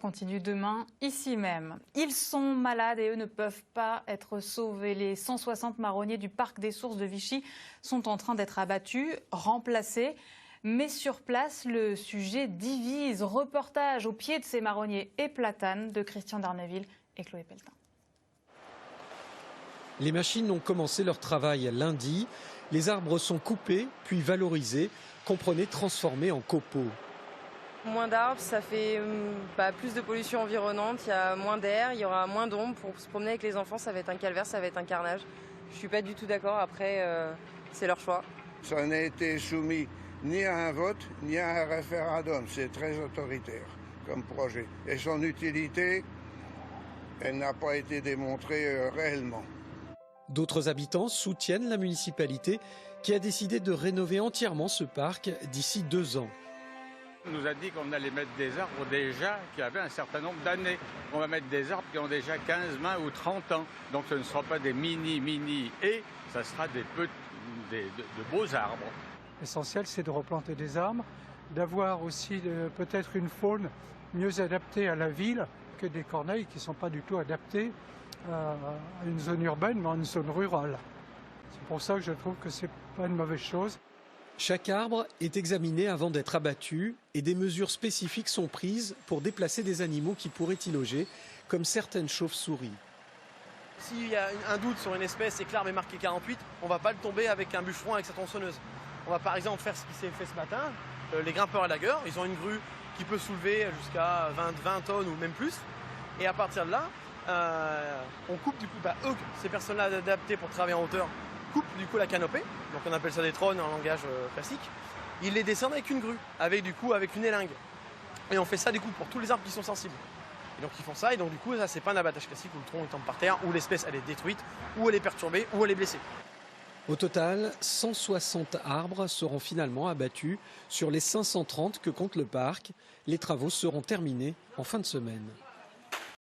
Continue demain, ici même. Ils sont malades et eux ne peuvent pas être sauvés. Les 160 marronniers du parc des Sources de Vichy sont en train d'être abattus, remplacés. Mais sur place, le sujet divise. Reportage au pied de ces marronniers et platanes de Christian Darneville et Chloé Pelletin. Les machines ont commencé leur travail lundi. Les arbres sont coupés, puis valorisés, comprenez transformés en copeaux. Moins d'arbres, ça fait plus de pollution environnante, il y a moins d'air, il y aura moins d'ombre. Pour se promener avec les enfants, ça va être un calvaire, ça va être un carnage. Je ne suis pas du tout d'accord, après c'est leur choix. Ça n'a été soumis ni à un vote, ni à un référendum. C'est très autoritaire comme projet. Et son utilité, elle n'a pas été démontrée réellement. D'autres habitants soutiennent la municipalité qui a décidé de rénover entièrement ce parc d'ici 2 ans. On nous a dit qu'on allait mettre des arbres déjà qui avaient un certain nombre d'années. On va mettre des arbres qui ont déjà 15, 20 ou 30 ans. Donc ce ne sera pas des mini et ça sera de beaux arbres. L'essentiel, c'est de replanter des arbres, d'avoir aussi peut-être une faune mieux adaptée à la ville que des corneilles qui ne sont pas du tout adaptées à une zone urbaine, mais à une zone rurale. C'est pour ça que je trouve que ce n'est pas une mauvaise chose. Chaque arbre est examiné avant d'être abattu et des mesures spécifiques sont prises pour déplacer des animaux qui pourraient y loger, comme certaines chauves-souris. S'il y a un doute sur une espèce et que l'arbre est marqué 48, on ne va pas le tomber avec un bûcheron avec sa tronçonneuse. On va par exemple faire ce qui s'est fait ce matin. Les grimpeurs à la gueule, ils ont une grue qui peut soulever jusqu'à 20 tonnes ou même plus. Et à partir de là, on coupe du coup, eux, ces personnes-là adaptées pour travailler en hauteur, coupent du coup la canopée. Donc on appelle ça des trônes en langage classique. Ils les descendent avec une grue, avec une élingue. Et on fait ça du coup pour tous les arbres qui sont sensibles. Et donc ils font ça, et donc du coup ça c'est pas un abattage classique où le tronc il tombe par terre, où l'espèce elle est détruite, où elle est perturbée, où elle est blessée. Au total, 160 arbres seront finalement abattus sur les 530 que compte le parc. Les travaux seront terminés en fin de semaine.